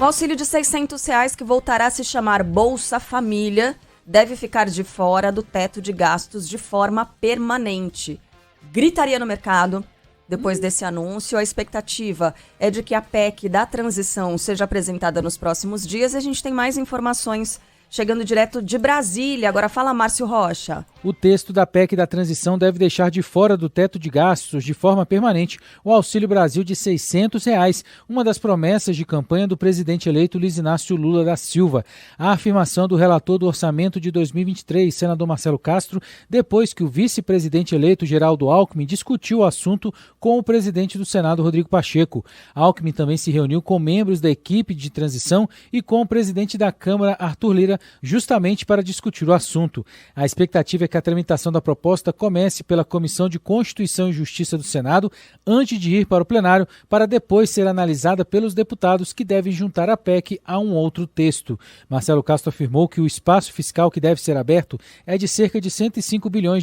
O auxílio de R$600, que voltará a se chamar Bolsa Família, deve ficar de fora do teto de gastos de forma permanente. Gritaria no mercado. Depois desse anúncio, a expectativa é de que a PEC da transição seja apresentada nos próximos dias. E a gente tem mais informações chegando direto de Brasília. Agora fala, Márcio Rocha. O texto da PEC da transição deve deixar de fora do teto de gastos de forma permanente o Auxílio Brasil de R$600, uma das promessas de campanha do presidente eleito Luiz Inácio Lula da Silva. A afirmação do relator do orçamento de 2023, senador Marcelo Castro, depois que o vice-presidente eleito Geraldo Alckmin discutiu o assunto com o presidente do Senado, Rodrigo Pacheco. Alckmin também se reuniu com membros da equipe de transição e com o presidente da Câmara, Arthur Lira, justamente para discutir o assunto. A expectativa é que a tramitação da proposta comece pela Comissão de Constituição e Justiça do Senado, antes de ir para o plenário, para depois ser analisada pelos deputados que devem juntar a PEC a um outro texto. Marcelo Castro afirmou que o espaço fiscal que deve ser aberto é de cerca de R$105 bilhões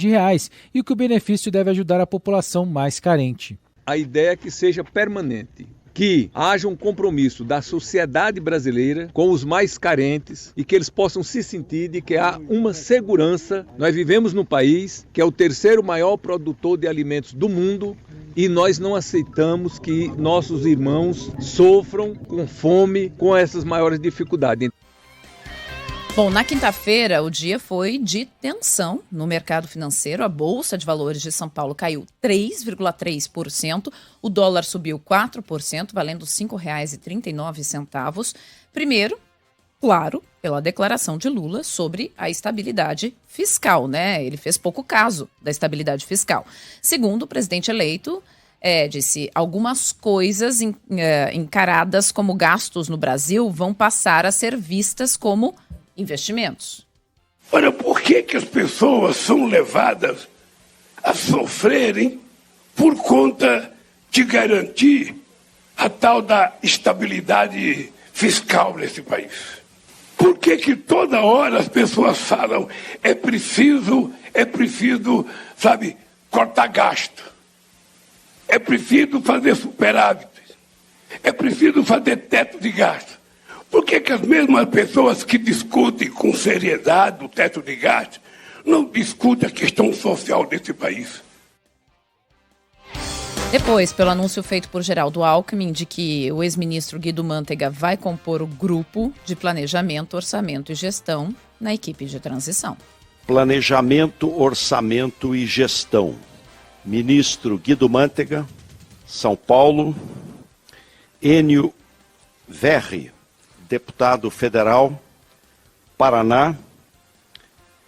e que o benefício deve ajudar a população mais carente. A ideia é que seja permanente, que haja um compromisso da sociedade brasileira com os mais carentes e que eles possam se sentir de que há uma segurança. Nós vivemos num país que é o terceiro maior produtor de alimentos do mundo e nós não aceitamos que nossos irmãos sofram com fome, com essas maiores dificuldades. Bom, na quinta-feira, o dia foi de tensão no mercado financeiro. A Bolsa de Valores de São Paulo caiu 3,3%, o dólar subiu 4%, valendo R$ 5,39. Primeiro, claro, pela declaração de Lula sobre a estabilidade fiscal, né? Ele fez pouco caso da estabilidade fiscal. Segundo, o presidente eleito disse algumas coisas encaradas como gastos no Brasil vão passar a ser vistas como investimentos. Ora, por que as pessoas são levadas a sofrerem por conta de garantir a tal da estabilidade fiscal nesse país? Por que toda hora as pessoas falam é preciso, sabe, cortar gasto? É preciso fazer superávit? É preciso fazer teto de gasto? Por que as mesmas pessoas que discutem com seriedade o teto de gasto não discutem a questão social desse país? Depois, pelo anúncio feito por Geraldo Alckmin de que o ex-ministro Guido Mantega vai compor o grupo de planejamento, orçamento e gestão na equipe de transição. Planejamento, orçamento e gestão. Ministro Guido Mantega, São Paulo. Enio Verri, deputado federal, Paraná.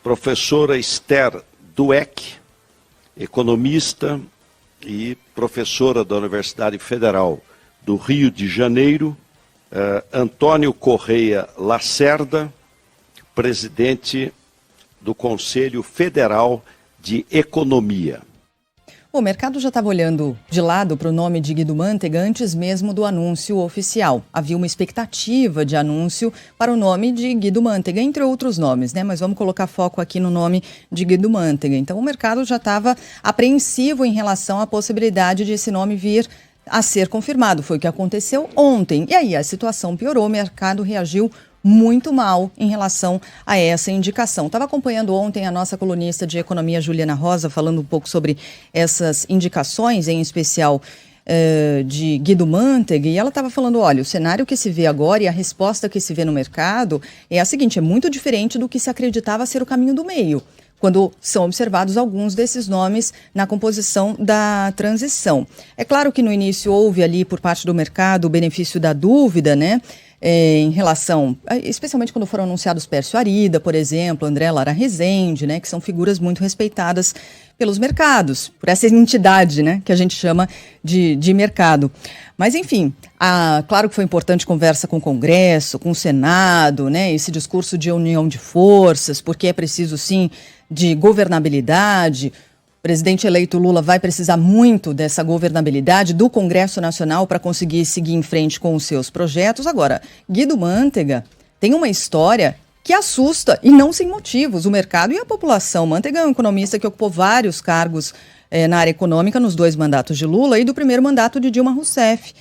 Professora Esther Dweck, economista e professora da Universidade Federal do Rio de Janeiro. Antônio Correia Lacerda, presidente do Conselho Federal de Economia. O mercado já estava olhando de lado para o nome de Guido Mantega antes mesmo do anúncio oficial. Havia uma expectativa de anúncio para o nome de Guido Mantega, entre outros nomes, né? Mas vamos colocar foco aqui no nome de Guido Mantega. Então o mercado já estava apreensivo em relação à possibilidade de esse nome vir a ser confirmado. Foi o que aconteceu ontem. E aí a situação piorou, o mercado reagiu muito mal em relação a essa indicação. Estava acompanhando ontem a nossa colunista de economia, Juliana Rosa, falando um pouco sobre essas indicações, em especial de Guido Mantega, e ela estava falando, olha, o cenário que se vê agora e a resposta que se vê no mercado é a seguinte, é muito diferente do que se acreditava ser o caminho do meio, quando são observados alguns desses nomes na composição da transição. É claro que no início houve ali, por parte do mercado, o benefício da dúvida, né? Em relação, especialmente quando foram anunciados Pércio Arida, por exemplo, André Lara Rezende, né, que são figuras muito respeitadas pelos mercados, por essa entidade, né, que a gente chama de mercado. Mas, enfim, claro que foi importante conversa com o Congresso, com o Senado, né, esse discurso de união de forças, porque é preciso, sim, de governabilidade. O presidente eleito Lula vai precisar muito dessa governabilidade do Congresso Nacional para conseguir seguir em frente com os seus projetos. Agora, Guido Mantega tem uma história que assusta, e não sem motivos, o mercado e a população. Mantega é um economista que ocupou vários cargos na área econômica nos 2 mandatos de Lula e do primeiro mandato de Dilma Rousseff.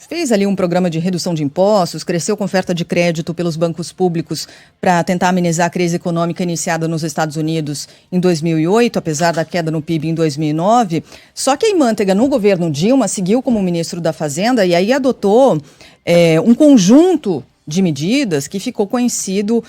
fez ali um programa de redução de impostos, cresceu com oferta de crédito pelos bancos públicos para tentar amenizar a crise econômica iniciada nos Estados Unidos em 2008, apesar da queda no PIB em 2009. Só que aí Manteiga, no governo Dilma, seguiu como ministro da Fazenda e aí adotou um conjunto de medidas que ficou conhecido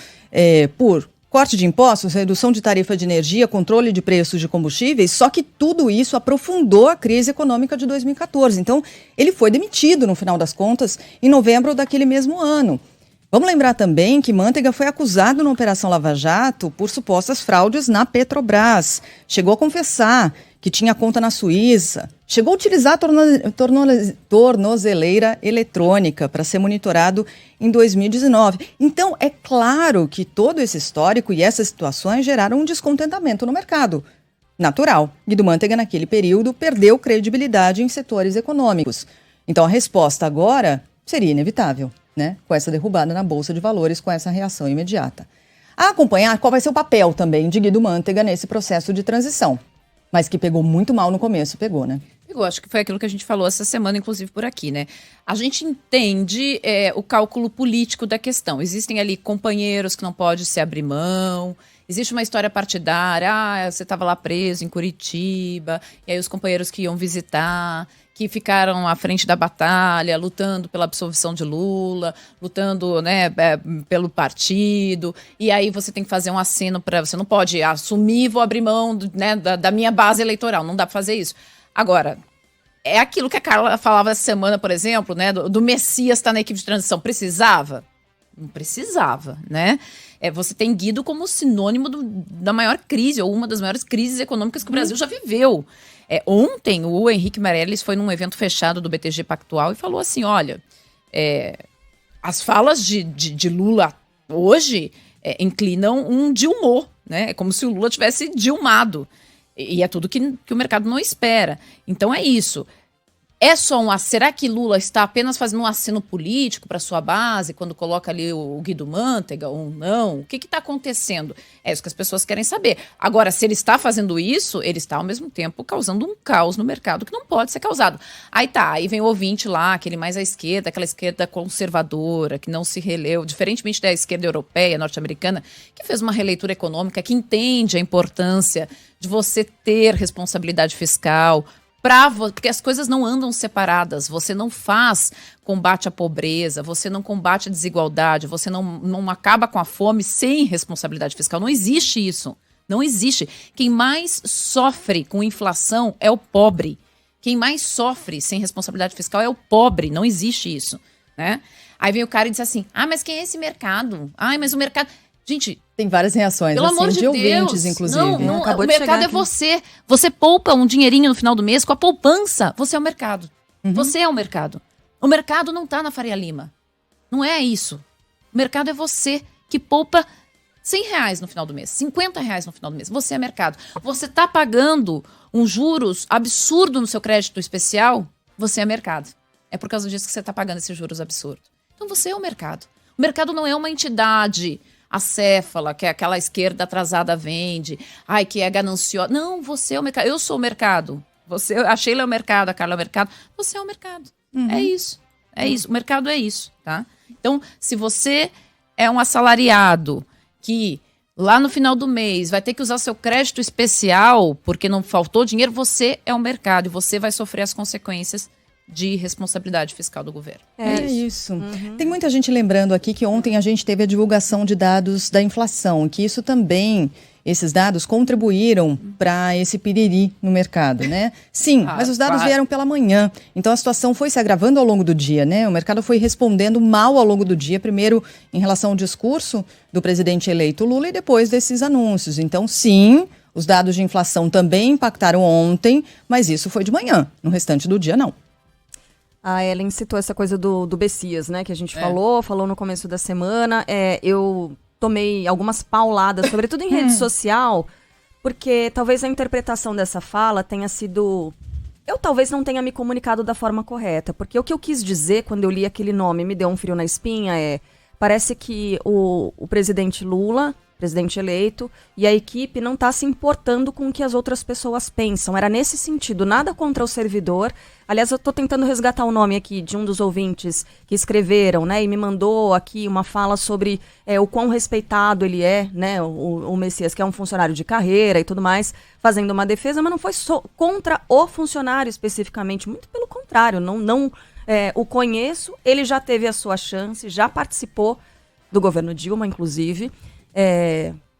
por corte de impostos, redução de tarifa de energia, controle de preços de combustíveis, só que tudo isso aprofundou a crise econômica de 2014. Então, ele foi demitido, no final das contas, em novembro daquele mesmo ano. Vamos lembrar também que Manteiga foi acusado na Operação Lava Jato por supostas fraudes na Petrobras. Chegou a confessar que tinha conta na Suíça. Chegou a utilizar tornozeleira eletrônica para ser monitorado em 2019. Então, é claro que todo esse histórico e essas situações geraram um descontentamento no mercado. Natural. Guido Manteiga, naquele período, perdeu credibilidade em setores econômicos. Então, a resposta agora seria inevitável, né? Com essa derrubada na Bolsa de Valores, com essa reação imediata. A acompanhar qual vai ser o papel também de Guido Manteiga nesse processo de transição. Mas que pegou muito mal no começo, pegou, né? Eu acho que foi aquilo que a gente falou essa semana, inclusive por aqui, né? A gente entende o cálculo político da questão. Existem ali companheiros que não pode se abrir mão, existe uma história partidária, você estava lá preso em Curitiba, e aí os companheiros que iam visitar, que ficaram à frente da batalha, lutando pela absolvição de Lula, lutando, né, pelo partido, e aí você tem que fazer um aceno para... Você não pode assumir, vou abrir mão, né, da minha base eleitoral, não dá para fazer isso. Agora, é aquilo que a Carla falava essa semana, por exemplo, né, do Messias estar na equipe de transição. Precisava? Não precisava, né? Você tem Guido como sinônimo da maior crise, ou uma das maiores crises econômicas que o Brasil já viveu. Ontem, o Henrique Meirelles foi num evento fechado do BTG Pactual e falou assim, olha, as falas de Lula hoje inclinam um Dilmou, né? É como se o Lula tivesse dilmado. E é tudo que o mercado não espera. Então é isso. Será que Lula está apenas fazendo um aceno político para sua base quando coloca ali o Guido Manteiga ou não? O que está acontecendo? É isso que as pessoas querem saber. Agora, se ele está fazendo isso, ele está ao mesmo tempo causando um caos no mercado que não pode ser causado. Aí vem o ouvinte lá, aquele mais à esquerda, aquela esquerda conservadora, que não se releu, diferentemente da esquerda europeia, norte-americana, que fez uma releitura econômica, que entende a importância de você ter responsabilidade fiscal, porque as coisas não andam separadas, você não faz combate à pobreza, você não combate a desigualdade, você não acaba com a fome sem responsabilidade fiscal. Não existe isso, não existe. Quem mais sofre com inflação é o pobre. Quem mais sofre sem responsabilidade fiscal é o pobre, não existe isso, né? Aí vem o cara e diz assim, mas quem é esse mercado? Mas o mercado... Gente, tem várias reações, pelo amor de ouvintes, Deus, inclusive. Não, o mercado é você. Você poupa um dinheirinho no final do mês, com a poupança, você é o mercado. Você é o mercado. O mercado não está na Faria Lima. Não é isso. O mercado é você que poupa R$100 no final do mês, R$50 no final do mês. Você é mercado. Você está pagando uns juros absurdos no seu crédito especial, você é mercado. É por causa disso que você está pagando esses juros absurdos. Então você é o mercado. O mercado não é uma entidade acéfala, que é aquela esquerda atrasada vende, que é gananciosa. Não, você é o mercado. Eu sou o mercado. A Sheila é o mercado, a Carla é o mercado. Você é o mercado. É isso. É isso. O mercado é isso, tá? Então, se você é um assalariado que lá no final do mês vai ter que usar seu crédito especial porque não faltou dinheiro, você é o mercado e você vai sofrer as consequências de responsabilidade fiscal do governo. É isso. Tem muita gente lembrando aqui que ontem a gente teve a divulgação de dados da inflação, que isso também, esses dados contribuíram para esse piriri no mercado, né? Sim, mas os dados vieram pela manhã, então a situação foi se agravando ao longo do dia, né? O mercado foi respondendo mal ao longo do dia, primeiro em relação ao discurso do presidente eleito Lula e depois desses anúncios. Então, sim, os dados de inflação também impactaram ontem, mas isso foi de manhã, no restante do dia não. A Ellen citou essa coisa do Messias, né? Que a gente falou no começo da semana. Eu tomei algumas pauladas, sobretudo em rede social, porque talvez a interpretação dessa fala tenha sido... Eu talvez não tenha me comunicado da forma correta, porque o que eu quis dizer quando eu li aquele nome me deu um frio na espinha parece que o presidente Lula presidente eleito, e a equipe não está se importando com o que as outras pessoas pensam. Era nesse sentido, nada contra o servidor. Aliás, eu estou tentando resgatar o nome aqui de um dos ouvintes que escreveram, né, e me mandou aqui uma fala sobre o quão respeitado ele é, né, o Messias, que é um funcionário de carreira e tudo mais, fazendo uma defesa, mas não foi contra o funcionário especificamente, muito pelo contrário, não o conheço, ele já teve a sua chance, já participou do governo Dilma, inclusive,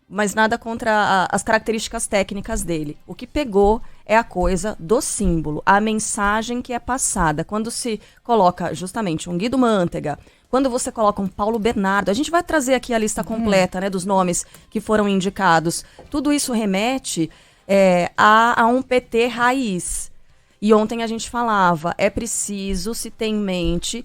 mas nada contra as características técnicas dele. O que pegou é a coisa do símbolo, a mensagem que é passada. Quando se coloca justamente um Guido Mantega, quando você coloca um Paulo Bernardo, a gente vai trazer aqui a lista completa, né, dos nomes que foram indicados. Tudo isso remete a um PT raiz. E ontem a gente falava, é preciso se ter em mente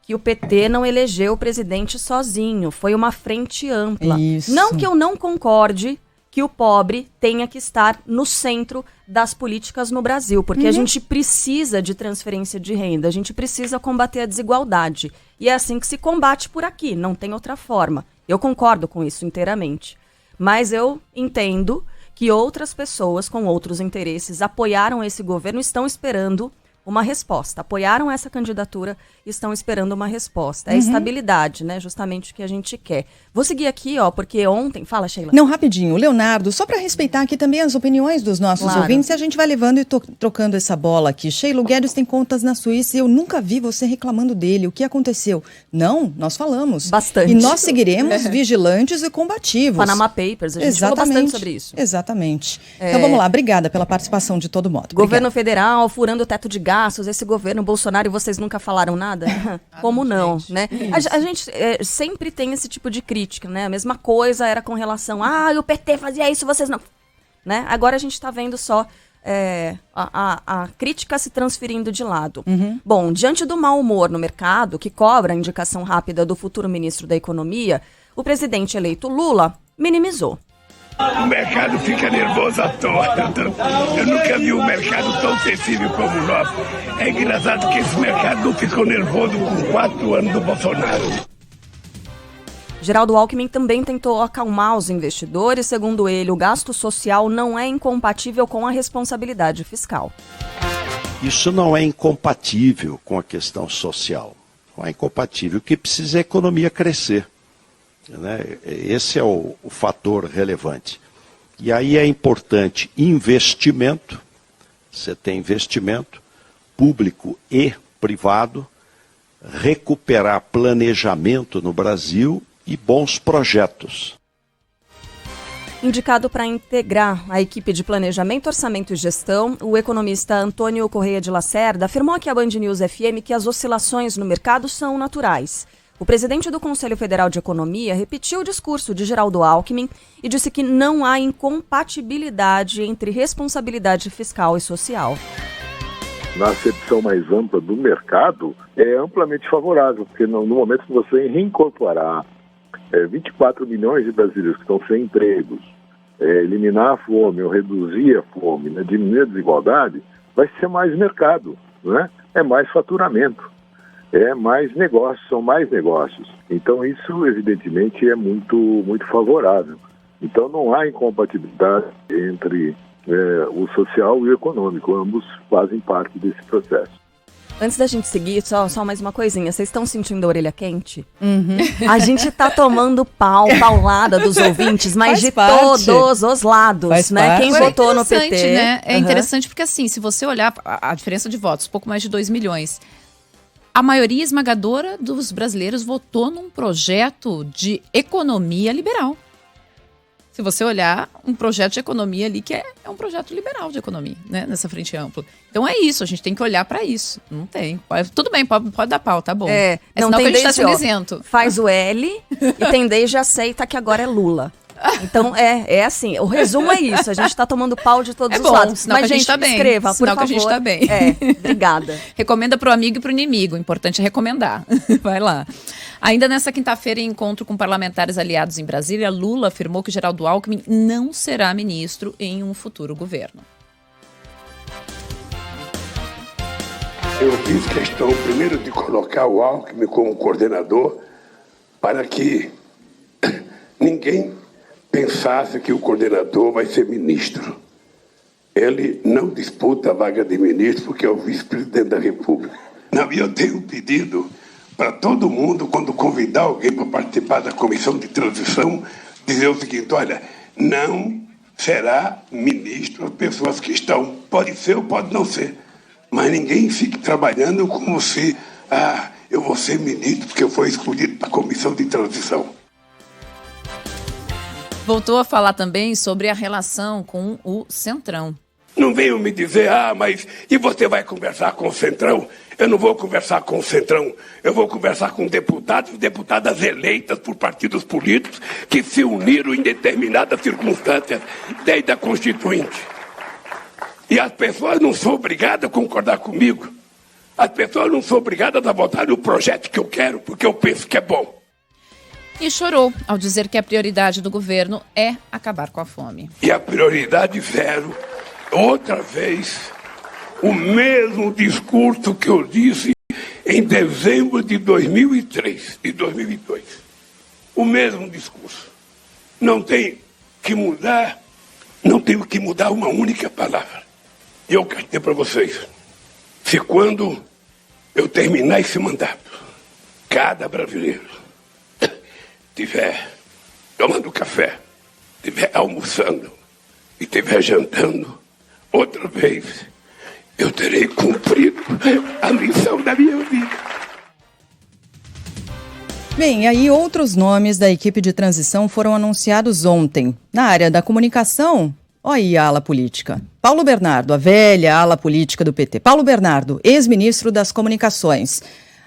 que o PT não elegeu o presidente sozinho, foi uma frente ampla. Isso. Não que eu não concorde que o pobre tenha que estar no centro das políticas no Brasil, porque a gente precisa de transferência de renda, a gente precisa combater a desigualdade. E é assim que se combate por aqui, não tem outra forma. Eu concordo com isso inteiramente. Mas eu entendo que outras pessoas com outros interesses apoiaram esse governo e estão esperando uma resposta. Apoiaram essa candidatura e estão esperando uma resposta. É estabilidade, né? Justamente o que a gente quer. Vou seguir aqui, porque ontem... Fala, Sheila. Não, rapidinho. Leonardo, só para respeitar aqui também as opiniões dos nossos ouvintes, a gente vai levando e trocando essa bola aqui. Sheila, o Guedes tem contas na Suíça e eu nunca vi você reclamando dele. O que aconteceu? Não, nós falamos. Bastante. E nós seguiremos vigilantes e combativos. Panama Papers, a gente falou bastante sobre isso. Exatamente. Então vamos lá, obrigada pela participação de todo modo. Governo federal furando o teto de gastos, esse governo Bolsonaro e vocês nunca falaram nada? Como não, né? A gente sempre tem esse tipo de crítica, né? A mesma coisa era com relação o PT fazia isso, vocês não. Né? Agora a gente está vendo só a crítica se transferindo de lado. Bom, diante do mau humor no mercado, que cobra a indicação rápida do futuro ministro da Economia, o presidente eleito Lula minimizou. O mercado fica nervoso à toa. Eu nunca vi um mercado tão sensível como o nosso. É engraçado que esse mercado não ficou nervoso com 4 anos do Bolsonaro. Geraldo Alckmin também tentou acalmar os investidores. Segundo ele, o gasto social não é incompatível com a responsabilidade fiscal. Isso não é incompatível com a questão social. Não é incompatível. O que precisa é a economia crescer. Né? Esse é o fator relevante. E aí é importante investimento, você tem investimento público e privado, recuperar planejamento no Brasil e bons projetos. Indicado para integrar a equipe de planejamento, orçamento e gestão, o economista Antônio Correia de Lacerda afirmou aqui à Band News FM que as oscilações no mercado são naturais. O presidente do Conselho Federal de Economia repetiu o discurso de Geraldo Alckmin e disse que não há incompatibilidade entre responsabilidade fiscal e social. Na acepção mais ampla do mercado, é amplamente favorável, porque no momento que você reincorporar 24 milhões de brasileiros que estão sem empregos, eliminar a fome ou reduzir a fome, né, diminuir a desigualdade, vai ser mais mercado, né? É mais faturamento. É mais negócios, são mais negócios. Então isso, evidentemente, é muito, muito favorável. Então não há incompatibilidade entre o social e o econômico. Ambos fazem parte desse processo. Antes da gente seguir, só mais uma coisinha. Vocês estão sentindo a orelha quente? A gente tá tomando paulada dos ouvintes, mas de todos os lados, né? Quem votou no PT. Né? É interessante porque, assim, se você olhar a diferença de votos, pouco mais de 2 milhões... A maioria esmagadora dos brasileiros votou num projeto de economia liberal. Se você olhar, um projeto de economia ali que é um projeto liberal de economia, né? Nessa frente ampla. Então é isso, a gente tem que olhar para isso. Não tem. Tudo bem, pode dar pau, tá bom. Não sinal tem que a gente desde, tá sendo isento. Faz o L e tem desde aceita que agora é Lula. Então, é assim, o resumo é isso, a gente tá tomando pau de todos os lados. Sinal Mas, que a gente tá bem. Escreva, por sinal favor. que a gente tá bem. Obrigada. Recomenda pro amigo e pro inimigo, o importante é recomendar. Vai lá. Ainda nessa quinta-feira, em encontro com parlamentares aliados em Brasília, Lula afirmou que Geraldo Alckmin não será ministro em um futuro governo. Eu fiz questão, primeiro, de colocar o Alckmin como coordenador para que ninguém pensasse que o coordenador vai ser ministro. Ele não disputa a vaga de ministro porque é o vice-presidente da República. Não, e eu tenho um pedido para todo mundo, quando convidar alguém para participar da comissão de transição, dizer o seguinte: olha, não será ministro as pessoas que estão. Pode ser ou pode não ser. Mas ninguém fique trabalhando como se, eu vou ser ministro porque eu fui escolhido para a comissão de transição. Voltou a falar também sobre a relação com o Centrão. Não venham me dizer, mas e você vai conversar com o Centrão? Eu não vou conversar com o Centrão. Eu vou conversar com deputados e deputadas eleitas por partidos políticos que se uniram em determinadas circunstâncias desde a Constituinte. E as pessoas não são obrigadas a concordar comigo. As pessoas não são obrigadas a votar no projeto que eu quero, porque eu penso que é bom. E chorou ao dizer que a prioridade do governo é acabar com a fome. E a prioridade zero, outra vez, o mesmo discurso que eu disse em dezembro de 2003 e 2002. O mesmo discurso. Não tem que mudar, não tenho que mudar uma única palavra. E eu quero dizer para vocês, se quando eu terminar esse mandato, cada brasileiro estiver tomando café, estiver almoçando e estiver jantando, outra vez, eu terei cumprido a missão da minha vida. Bem, aí outros nomes da equipe de transição foram anunciados ontem. Na área da comunicação, olha aí a ala política. Paulo Bernardo, a velha ala política do PT. Paulo Bernardo, ex-ministro das Comunicações.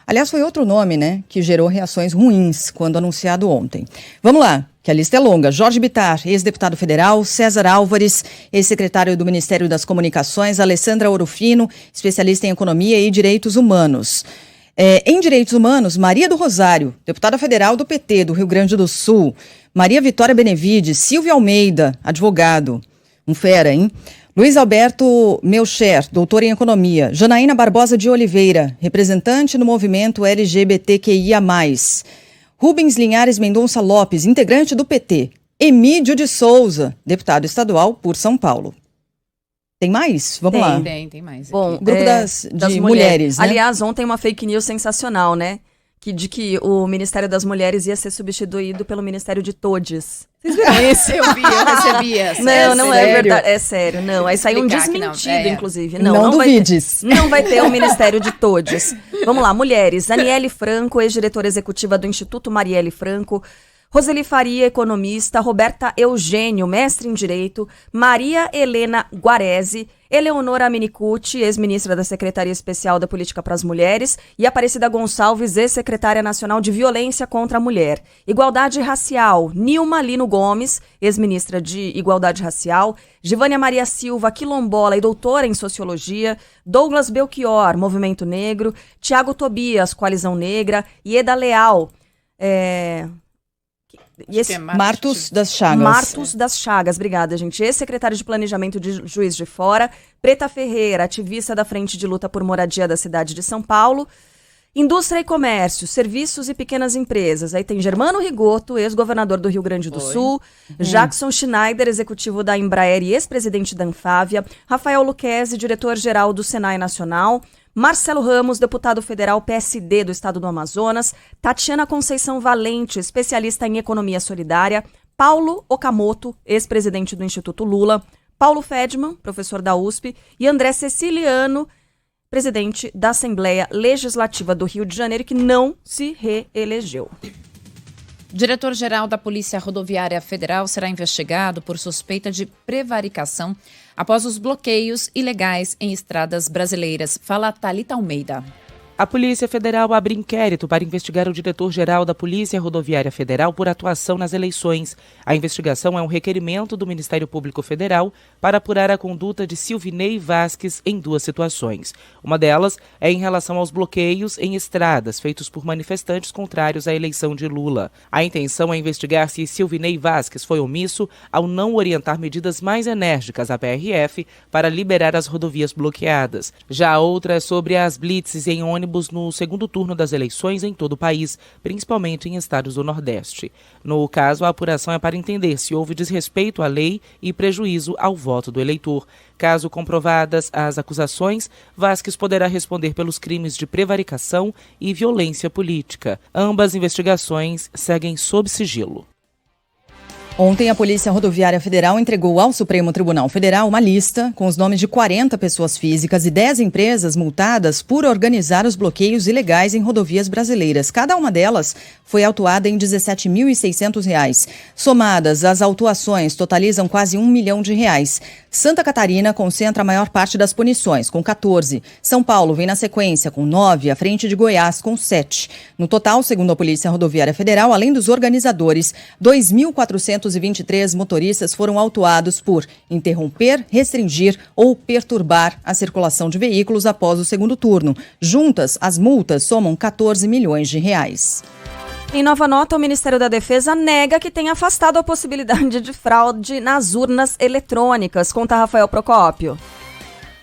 Aliás, foi outro nome, né, que gerou reações ruins quando anunciado ontem. Vamos lá, que a lista é longa. Jorge Bittar, ex-deputado federal, César Álvares, ex-secretário do Ministério das Comunicações, Alessandra Orofino, especialista em economia e direitos humanos. Em direitos humanos, Maria do Rosário, deputada federal do PT do Rio Grande do Sul, Maria Vitória Benevides, Silvio Almeida, advogado, um fera, hein? Luiz Alberto Melcher, doutor em economia. Janaína Barbosa de Oliveira, representante no movimento LGBTQIA+. Rubens Linhares Mendonça Lopes, integrante do PT. Emídio de Souza, deputado estadual por São Paulo. Tem mais? Vamos lá. Tem mais. Bom, Grupo das mulheres, né? Aliás, ontem uma fake news sensacional, né? De que o Ministério das Mulheres ia ser substituído pelo Ministério de Todes. Vocês viram isso? Eu recebi essa. Não é verdade. É sério, não. Aí saiu um desmentido, inclusive. Não duvides. Não vai ter o Ministério de Todes. Vamos lá, mulheres. Aniele Franco, ex-diretora executiva do Instituto Marielle Franco. Roseli Faria, economista. Roberta Eugênio, mestre em Direito. Maria Helena Guarese. Eleonora Minicucci, ex-ministra da Secretaria Especial da Política para as Mulheres, e Aparecida Gonçalves, ex-secretária nacional de Violência contra a Mulher. Igualdade Racial, Nilma Lino Gomes, ex-ministra de Igualdade Racial, Givânia Maria Silva, quilombola e doutora em Sociologia, Douglas Belchior, Movimento Negro, Tiago Tobias, Coalizão Negra, Ieda Leal, Martos das Chagas. Martos das Chagas, obrigada, gente. Ex-secretário de Planejamento de Juiz de Fora. Preta Ferreira, ativista da Frente de Luta por Moradia da cidade de São Paulo. Indústria e Comércio, Serviços e Pequenas Empresas. Aí tem Germano Rigoto, ex-governador do Rio Grande do Sul. Jackson Schneider, executivo da Embraer e ex-presidente da Anfávia. Rafael Luquezzi, diretor-geral do Senai Nacional. Marcelo Ramos, deputado federal PSD do estado do Amazonas. Tatiana Conceição Valente, especialista em economia solidária. Paulo Okamoto, ex-presidente do Instituto Lula. Paulo Fedman, professor da USP. E André Ceciliano, presidente da Assembleia Legislativa do Rio de Janeiro, que não se reelegeu. Diretor-geral da Polícia Rodoviária Federal será investigado por suspeita de prevaricação após os bloqueios ilegais em estradas brasileiras. Fala Thalita Almeida. A Polícia Federal abre inquérito para investigar o diretor-geral da Polícia Rodoviária Federal por atuação nas eleições. A investigação é um requerimento do Ministério Público Federal para apurar a conduta de Silvinei Vasques em duas situações. Uma delas é em relação aos bloqueios em estradas feitos por manifestantes contrários à eleição de Lula. A intenção é investigar se Silvinei Vasques foi omisso ao não orientar medidas mais enérgicas à PRF para liberar as rodovias bloqueadas. Já a outra é sobre as blitzes em ônibus ônibus no segundo turno das eleições em todo o país, principalmente em estados do Nordeste. No caso, a apuração é para entender se houve desrespeito à lei e prejuízo ao voto do eleitor. Caso comprovadas as acusações, Vasquez poderá responder pelos crimes de prevaricação e violência política. Ambas investigações seguem sob sigilo. Ontem, a Polícia Rodoviária Federal entregou ao Supremo Tribunal Federal uma lista com os nomes de 40 pessoas físicas e 10 empresas multadas por organizar os bloqueios ilegais em rodovias brasileiras. Cada uma delas foi autuada em R$ 17.600. Somadas, as autuações totalizam quase R$ 1 milhão. Santa Catarina concentra a maior parte das punições, com 14. São Paulo vem na sequência, com 9, à frente de Goiás, com 7. No total, segundo a Polícia Rodoviária Federal, além dos organizadores, 2.423 motoristas foram autuados por interromper, restringir ou perturbar a circulação de veículos após o segundo turno. Juntas, as multas somam R$ 14 milhões. Em nova nota, o Ministério da Defesa nega que tenha afastado a possibilidade de fraude nas urnas eletrônicas. Conta Rafael Procópio.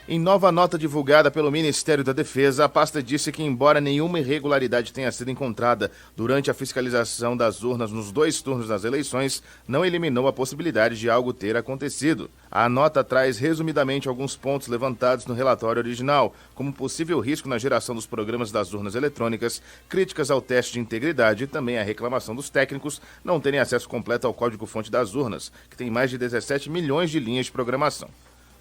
Em nova nota divulgada pelo Ministério da Defesa, a pasta disse que, embora nenhuma irregularidade tenha sido encontrada durante a fiscalização das urnas nos 2 turnos das eleições, não eliminou a possibilidade de algo ter acontecido. A nota traz resumidamente alguns pontos levantados no relatório original, como possível risco na geração dos programas das urnas eletrônicas, críticas ao teste de integridade e também a reclamação dos técnicos não terem acesso completo ao código-fonte das urnas, que tem mais de 17 milhões de linhas de programação.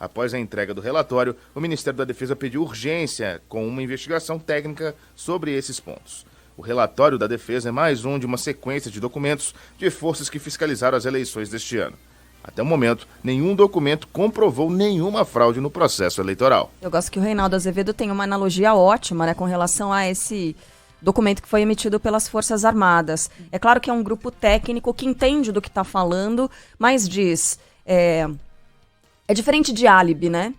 Após a entrega do relatório, o Ministério da Defesa pediu urgência com uma investigação técnica sobre esses pontos. O relatório da Defesa é mais um de uma sequência de documentos de forças que fiscalizaram as eleições deste ano. Até o momento, nenhum documento comprovou nenhuma fraude no processo eleitoral. Eu gosto que o Reinaldo Azevedo tem uma analogia ótima, né, com relação a esse documento que foi emitido pelas Forças Armadas. É claro que é um grupo técnico que entende do que está falando, mas diz... É diferente de álibi, né?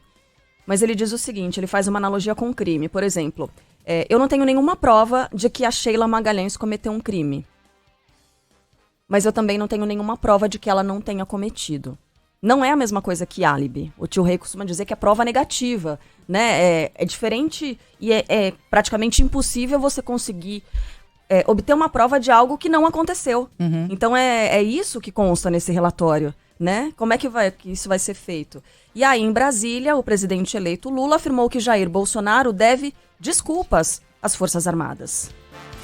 Mas ele diz o seguinte, ele faz uma analogia com o crime. Por exemplo, eu não tenho nenhuma prova de que a Sheila Magalhães cometeu um crime. Mas eu também não tenho nenhuma prova de que ela não tenha cometido. Não é a mesma coisa que álibi. O tio Rei costuma dizer que é prova negativa, né? É diferente e é praticamente impossível você conseguir obter uma prova de algo que não aconteceu. Uhum. Então é isso que consta nesse relatório. Né? Como é que isso vai ser feito? E aí, em Brasília, o presidente eleito Lula afirmou que Jair Bolsonaro deve desculpas às Forças Armadas.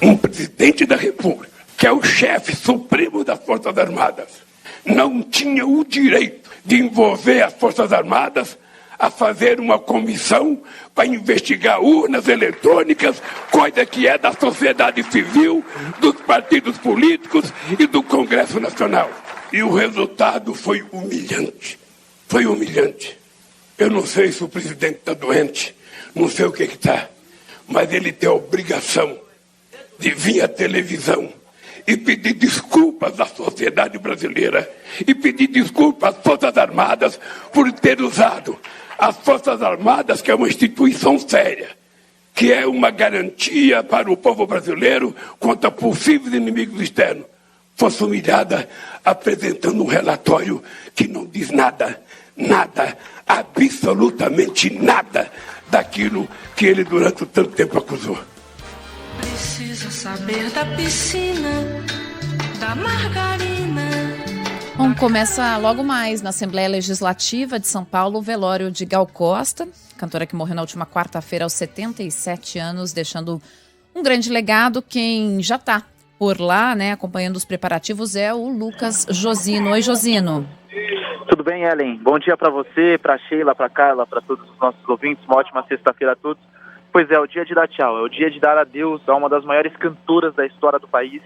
Um presidente da República, que é o chefe supremo das Forças Armadas, não tinha o direito de envolver as Forças Armadas a fazer uma comissão para investigar urnas eletrônicas, coisa que é da sociedade civil, dos partidos políticos e do Congresso Nacional. E o resultado foi humilhante. Foi humilhante. Eu não sei se o presidente está doente, não sei o que está, mas ele tem a obrigação de vir à televisão e pedir desculpas à sociedade brasileira e pedir desculpas às Forças Armadas por ter usado as Forças Armadas, que é uma instituição séria, que é uma garantia para o povo brasileiro contra possíveis inimigos externos, fosse humilhada apresentando um relatório que não diz nada, absolutamente nada daquilo que ele durante tanto tempo acusou. Preciso saber da piscina, da margarina. Bom, começa logo mais na Assembleia Legislativa de São Paulo o velório de Gal Costa, cantora que morreu na última quarta-feira aos 77 anos, deixando um grande legado. Quem já está por lá, né, acompanhando os preparativos, é o Lucas Josino. Oi, Josino. Tudo bem, Ellen? Bom dia para você, para Sheila, para Carla, para todos os nossos ouvintes. Uma ótima sexta-feira a todos. Pois é, o dia de dar tchau, é o dia de dar adeus a uma das maiores cantoras da história do país,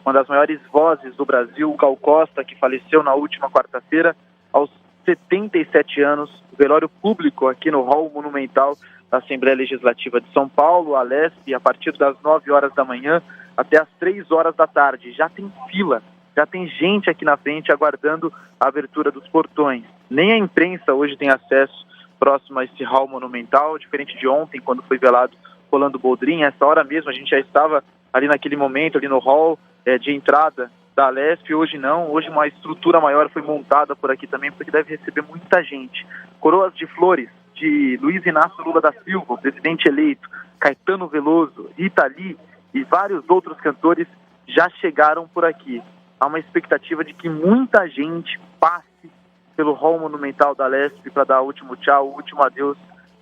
uma das maiores vozes do Brasil, Gal Costa, que faleceu na última quarta-feira, aos 77 anos. O velório público aqui no Hall Monumental da Assembleia Legislativa de São Paulo, a Lesp, a partir das 9 horas da manhã até as 3 horas da tarde. Já tem fila, já tem gente aqui na frente aguardando a abertura dos portões. Nem a imprensa hoje tem acesso próximo a esse hall monumental, diferente de ontem, quando foi velado Rolando Boldrin. Essa hora mesmo a gente já estava ali naquele momento, ali no hall de entrada da Lesp. Hoje não, hoje uma estrutura maior foi montada por aqui também, porque deve receber muita gente. Coroas de flores de Luiz Inácio Lula da Silva, o presidente eleito, Caetano Veloso, Rita Lee e vários outros cantores já chegaram por aqui. Há uma expectativa de que muita gente passe pelo hall monumental da Lesp para dar o último tchau, o último adeus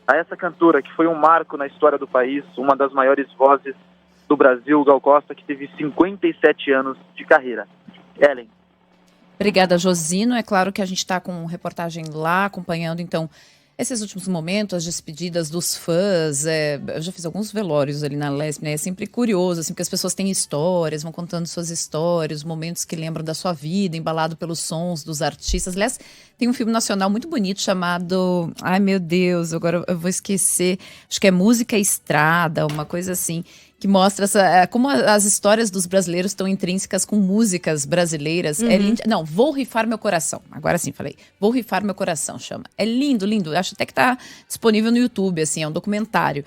a essa cantora que foi um marco na história do país, uma das maiores vozes do Brasil, Gal Costa, que teve 57 anos de carreira. Ellen. Obrigada, Josino. É claro que a gente está com reportagem lá, acompanhando, então, esses últimos momentos, as despedidas dos fãs. Eu já fiz alguns velórios ali na Lesp, né? É sempre curioso, assim, porque as pessoas têm histórias, vão contando suas histórias, momentos que lembram da sua vida, embalado pelos sons dos artistas. Aliás, tem um filme nacional muito bonito chamado... Ai, meu Deus, agora eu vou esquecer. Acho que é Música Estrada, uma coisa assim, que mostra como as histórias dos brasileiros estão intrínsecas com músicas brasileiras. É lindo. Não, Vou Rifar Meu Coração. Agora sim, falei. Vou Rifar Meu Coração, chama. É lindo, lindo. Acho até que tá disponível no YouTube, assim, é um documentário.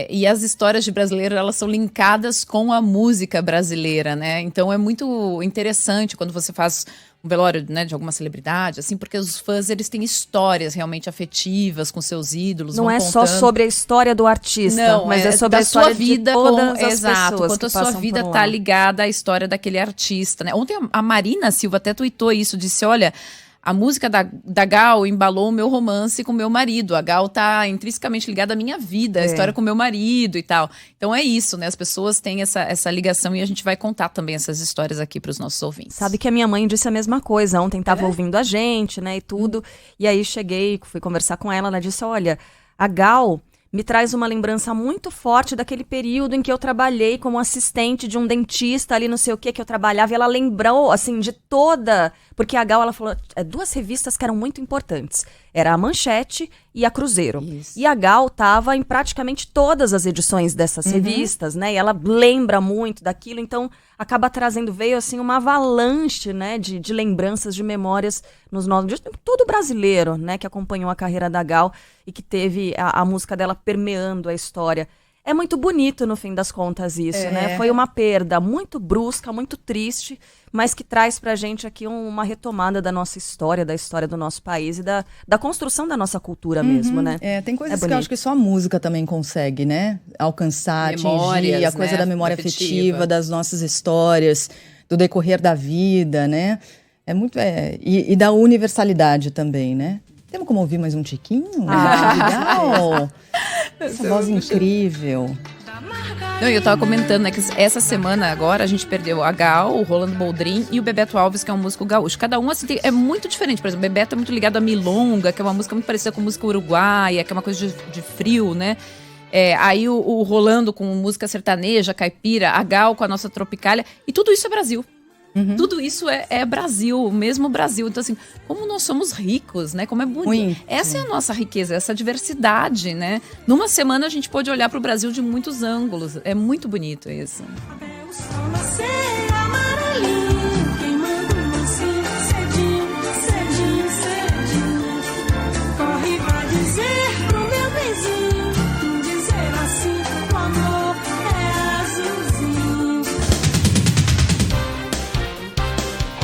E as histórias de brasileiro, elas são linkadas com a música brasileira, né? Então é muito interessante quando você faz um velório, né, de alguma celebridade, assim, porque os fãs, eles têm histórias realmente afetivas com seus ídolos. Não é só sobre a história do artista, mas é sobre a história sua vida, de todas as exato, pessoas quanto que a sua passam vida por lá. tá ligada à história daquele artista, né? Ontem a Marina Silva até tuitou isso, disse, olha, a música da Gal embalou o meu romance com o meu marido. A Gal tá intrinsecamente ligada à minha vida, a história com o meu marido e tal. Então é isso, né? As pessoas têm essa ligação e a gente vai contar também essas histórias aqui para os nossos ouvintes. Sabe que a minha mãe disse a mesma coisa. Ontem tava ouvindo a gente, né, e tudo. E aí fui conversar com ela disse, olha, a Gal me traz uma lembrança muito forte daquele período em que eu trabalhei como assistente de um dentista ali, não sei o que eu trabalhava, e ela lembrou, assim, de toda... Porque a Gal, ela falou, duas revistas que eram muito importantes. Era a Manchete e a Cruzeiro. Isso. E a Gal tava em praticamente todas as edições dessas revistas, né? E ela lembra muito daquilo, então acaba trazendo, veio assim, uma avalanche, né, de lembranças, de memórias de todo brasileiro, né, que acompanhou a carreira da Gal e que teve a música dela permeando a história. É muito bonito, no fim das contas, isso, né? Foi uma perda muito brusca, muito triste, mas que traz pra gente aqui uma retomada da nossa história, da história do nosso país e da construção da nossa cultura mesmo, né? Tem coisas que eu acho que só a música também consegue, né? Alcançar, atingir a coisa da memória afetiva, das nossas histórias, do decorrer da vida, né? É muito... E da universalidade também, né? Temos como ouvir mais um tiquinho? Legal! Essa voz incrível. Não, eu tava comentando, né, que essa semana agora a gente perdeu a Gal, o Rolando Boldrin e o Bebeto Alves, que é um músico gaúcho. Cada um, assim, é muito diferente. Por exemplo, o Bebeto é muito ligado à milonga, que é uma música muito parecida com música uruguaia, que é uma coisa de frio, né? Aí o Rolando com música sertaneja, caipira, a Gal com a nossa tropicália. E tudo isso é Brasil. Tudo isso é Brasil, o mesmo Brasil. Então, assim, como nós somos ricos, né? Como é bonito. Muito. Essa é a nossa riqueza, essa diversidade, né? Numa semana a gente pode olhar para o Brasil de muitos ângulos. É muito bonito isso.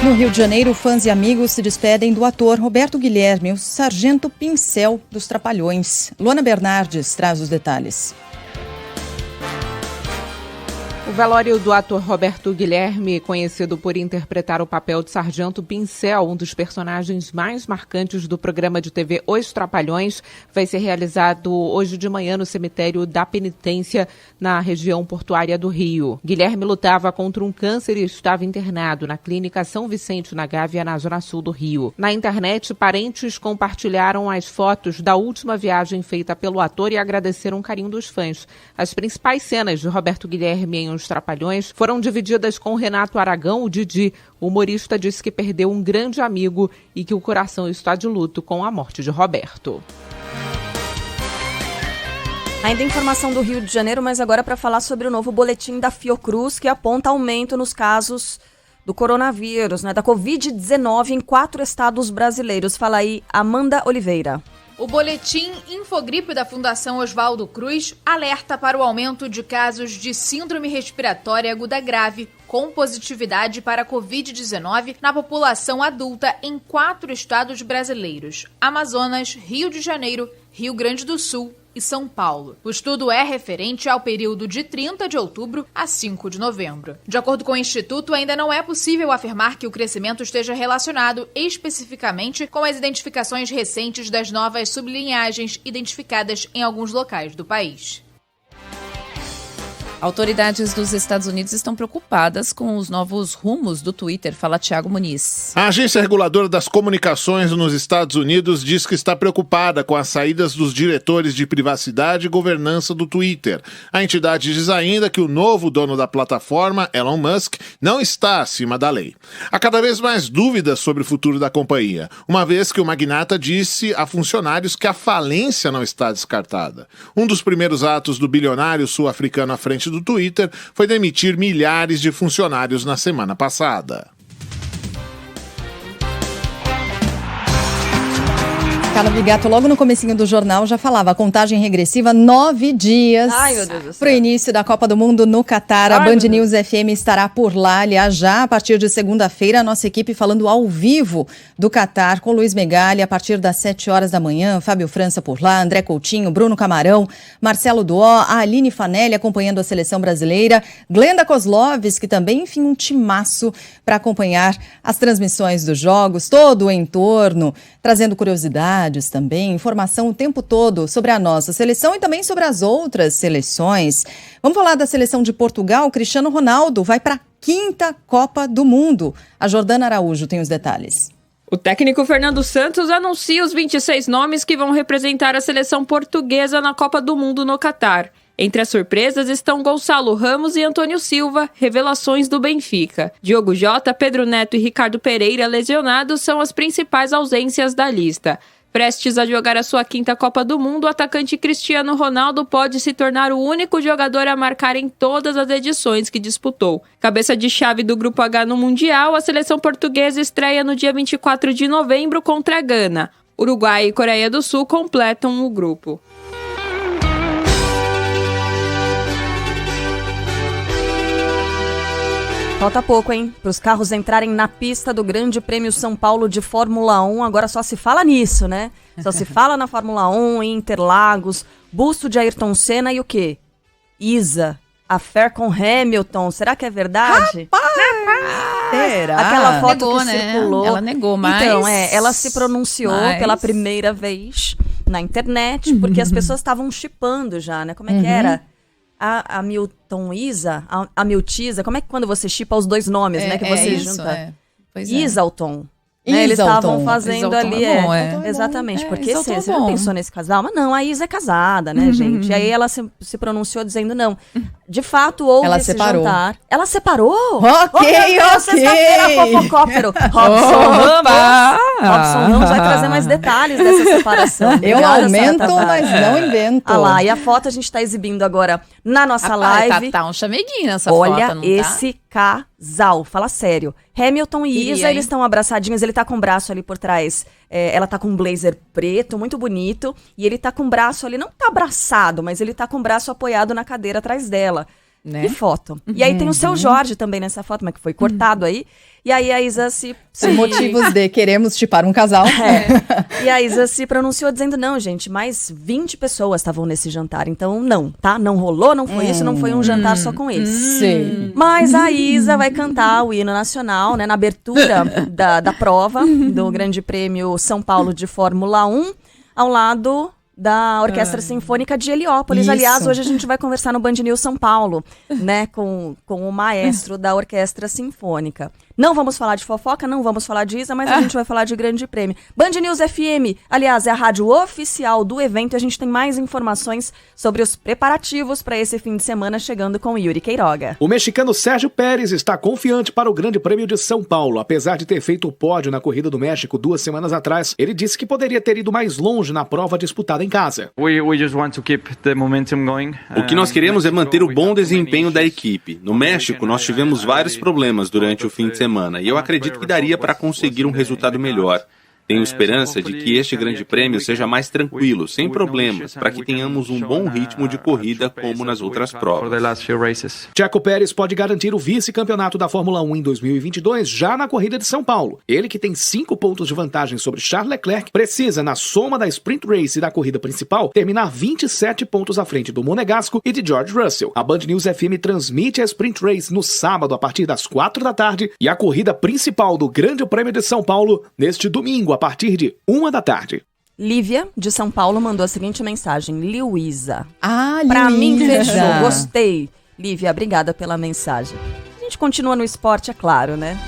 No Rio de Janeiro, fãs e amigos se despedem do ator Roberto Guilherme, o Sargento Pincel dos Trapalhões. Luana Bernardes traz os detalhes. O velório do ator Roberto Guilherme, conhecido por interpretar o papel de Sargento Pincel, um dos personagens mais marcantes do programa de TV Os Trapalhões, vai ser realizado hoje de manhã no cemitério da Penitência, na região portuária do Rio. Guilherme lutava contra um câncer e estava internado na Clínica São Vicente, na Gávea, na zona sul do Rio. Na internet, parentes compartilharam as fotos da última viagem feita pelo ator e agradeceram o carinho dos fãs. As principais cenas de Roberto Guilherme em Os Trapalhões foram divididas com Renato Aragão, o Didi. O humorista disse que perdeu um grande amigo e que o coração está de luto com a morte de Roberto. Ainda informação do Rio de Janeiro, mas agora para falar sobre o novo boletim da Fiocruz, que aponta aumento nos casos do coronavírus, né, da Covid-19 em 4 estados brasileiros. Fala aí, Amanda Oliveira. O boletim Infogripe da Fundação Oswaldo Cruz alerta para o aumento de casos de síndrome respiratória aguda grave com positividade para a Covid-19 na população adulta em 4 estados brasileiros: Amazonas, Rio de Janeiro, Rio Grande do Sul e São Paulo. O estudo é referente ao período de 30 de outubro a 5 de novembro. De acordo com o Instituto, ainda não é possível afirmar que o crescimento esteja relacionado especificamente com as identificações recentes das novas sublinhagens identificadas em alguns locais do país. Autoridades dos Estados Unidos estão preocupadas com os novos rumos do Twitter. Fala Thiago Muniz. A Agência Reguladora das Comunicações nos Estados Unidos diz que está preocupada com as saídas dos diretores de privacidade e governança do Twitter. A entidade diz ainda que o novo dono da plataforma, Elon Musk, não está acima da lei. Há cada vez mais dúvidas sobre o futuro da companhia, uma vez que o magnata disse a funcionários que a falência não está descartada. Um dos primeiros atos do bilionário sul-africano à frente do Twitter foi demitir milhares de funcionários na semana passada. Carla Bigato, logo no comecinho do jornal, já falava a contagem regressiva, 9 dias para o início da Copa do Mundo no Catar. A Band News FM estará por lá, aliás, já a partir de segunda-feira, a nossa equipe falando ao vivo do Catar com Luiz Megali, a partir das 7 horas da manhã, Fábio França por lá, André Coutinho, Bruno Camarão, Marcelo Duó, a Aline Fanelli acompanhando a seleção brasileira, Glenda Kozlovski também, enfim, um timaço para acompanhar as transmissões dos jogos, todo o entorno, trazendo curiosidades também, informação o tempo todo sobre a nossa seleção e também sobre as outras seleções. Vamos falar da seleção de Portugal. Cristiano Ronaldo vai para a 5ª Copa do Mundo. A Jordana Araújo tem os detalhes. O técnico Fernando Santos anuncia os 26 nomes que vão representar a seleção portuguesa na Copa do Mundo no Catar. Entre as surpresas estão Gonçalo Ramos e Antônio Silva, revelações do Benfica. Diogo Jota, Pedro Neto e Ricardo Pereira, lesionados, são as principais ausências da lista. Prestes a jogar a sua 5ª Copa do Mundo, o atacante Cristiano Ronaldo pode se tornar o único jogador a marcar em todas as edições que disputou. Cabeça de chave do Grupo H no Mundial, a seleção portuguesa estreia no dia 24 de novembro contra a Gana. Uruguai e Coreia do Sul completam o grupo. Falta pouco, hein? Para os carros entrarem na pista do Grande Prêmio São Paulo de Fórmula 1. Agora só se fala nisso, né? Só se fala na Fórmula 1, em Interlagos, busto de Ayrton Senna e o quê? Isa, affair com Hamilton. Será que é verdade? Será? Aquela foto negou, que né? circulou. Ela negou, mas... Então, ela se pronunciou pela primeira vez na internet, porque as pessoas estavam shippando já, né? Como é que era? A Milton Isa, a Miltiza, como é que quando você shippa os dois nomes, né? Que você junta? Isalton. Né, eles estavam fazendo Isalton ali. Exatamente. Porque você já pensou nesse casal? Mas não, a Isa é casada, né, gente? E aí ela se pronunciou dizendo não. De fato, houve esse jantar. Ela separou? Ok. Sexta-feira, fofocópero. Robson Ramos vai trazer mais detalhes dessa separação. Eu aumento, mas não invento. Ah lá, e a foto a gente tá exibindo agora na nossa live. Tá um chameguinho nessa foto, não tá? Olha esse casal, fala sério. Hamilton e Isa, eles estão abraçadinhos, ele tá com o braço ali por trás. Ela tá com um blazer preto, muito bonito. E ele tá com o braço ali, não tá abraçado, mas ele tá com o braço apoiado na cadeira atrás dela. Né? E foto. E aí tem o Seu Jorge também nessa foto, mas que foi cortado aí. E aí a Isa Por motivos de queremos chipar um casal. E a Isa se pronunciou dizendo, não, gente, mais 20 pessoas estavam nesse jantar. Então, não, tá? Não rolou, não foi isso, não foi um jantar só com eles. Sim. Mas a Isa vai cantar o hino nacional, né? Na abertura da prova do Grande Prêmio São Paulo de Fórmula 1, ao lado da Orquestra Sinfônica de Heliópolis. Isso. Aliás, hoje a gente vai conversar no Band News São Paulo, né, com o maestro da Orquestra Sinfônica. Não vamos falar de fofoca, não vamos falar de Isa, mas a gente vai falar de Grande Prêmio. Band News FM, aliás, é a rádio oficial do evento e a gente tem mais informações sobre os preparativos para esse fim de semana, chegando com Yuri Queiroga. O mexicano Sérgio Pérez está confiante para o Grande Prêmio de São Paulo. Apesar de ter feito o pódio na Corrida do México 2 semanas atrás, ele disse que poderia ter ido mais longe na prova disputada em casa. O que nós queremos é manter o bom desempenho da equipe. No México, nós tivemos vários problemas durante o fim de semana e eu acredito que daria para conseguir um resultado melhor. Tenho esperança de que este grande prêmio seja mais tranquilo, sem problemas, para que tenhamos um bom ritmo de corrida como nas outras provas. Checo Pérez pode garantir o vice-campeonato da Fórmula 1 em 2022 já na corrida de São Paulo. Ele, que tem 5 pontos de vantagem sobre Charles Leclerc, precisa, na soma da Sprint Race e da corrida principal, terminar 27 pontos à frente do Monegasco e de George Russell. A Band News FM transmite a Sprint Race no sábado a partir das 4 da tarde e a corrida principal do Grande Prêmio de São Paulo neste domingo a partir de 1 da tarde. Lívia, de São Paulo, mandou a seguinte mensagem. Luísa. Luísa. Pra mim, fechou. Gostei. Lívia, obrigada pela mensagem. A gente continua no esporte, é claro, né?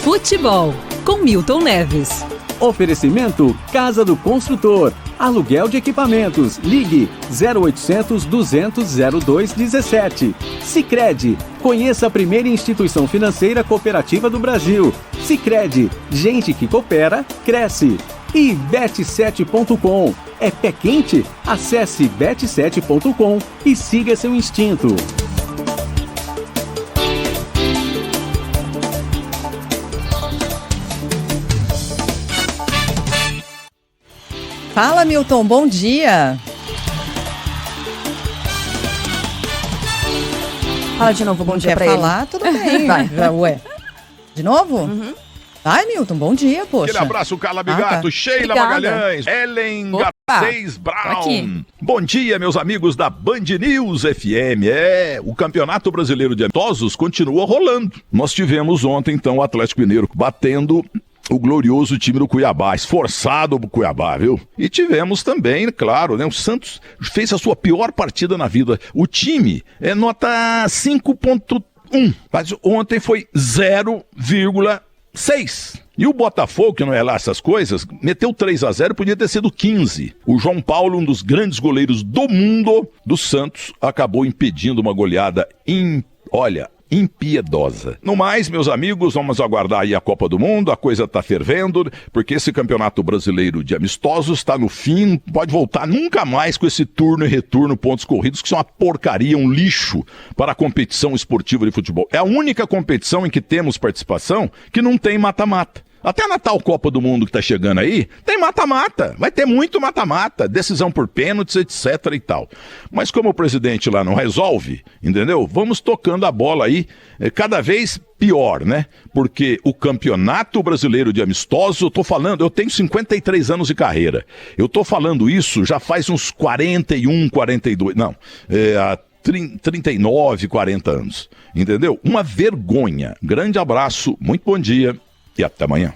Futebol, com Milton Neves. Oferecimento Casa do Construtor. Aluguel de equipamentos. Ligue 0800 200 0217. Sicredi. Conheça a primeira instituição financeira cooperativa do Brasil. Sicredi. Gente que coopera, cresce. E bet7.com. É pé quente? Acesse bet7.com e siga seu instinto. Fala, Milton, bom dia. Fala de novo, bom dia pra ele. Quer falar? Tudo bem. Vai. Ué. De novo? Uhum. Vai, Milton, bom dia, poxa. Aquele abraço, Carla Bigato, Sheila Magalhães, Ellen Garcês Brown. Bom dia, meus amigos da Band News FM. O Campeonato Brasileiro de Amistosos continua rolando. Nós tivemos ontem, então, o Atlético Mineiro batendo o glorioso time do Cuiabá, esforçado o Cuiabá, viu? E tivemos também, claro, né? O Santos fez a sua pior partida na vida. O time é nota 5.1, mas ontem foi 0,6. E o Botafogo, que não é lá essas coisas, meteu 3-0, podia ter sido 15. O João Paulo, um dos grandes goleiros do mundo, do Santos, acabou impedindo uma goleada impiedosa. No mais, meus amigos, vamos aguardar aí a Copa do Mundo, a coisa tá fervendo, porque esse Campeonato Brasileiro de Amistosos está no fim, pode voltar nunca mais com esse turno e retorno, pontos corridos, que são uma porcaria, um lixo para a competição esportiva de futebol. É a única competição em que temos participação que não tem mata-mata. Até a Natal Copa do Mundo que tá chegando aí, tem mata-mata, vai ter muito mata-mata, decisão por pênaltis, etc e tal. Mas como o presidente lá não resolve, entendeu? Vamos tocando a bola aí, cada vez pior, né? Porque o Campeonato Brasileiro de Amistosos, eu tô falando, eu tenho 53 anos de carreira, eu tô falando isso já faz uns 41, 42, não, 39, 40 anos, entendeu? Uma vergonha. Grande abraço, muito bom dia. E até amanhã.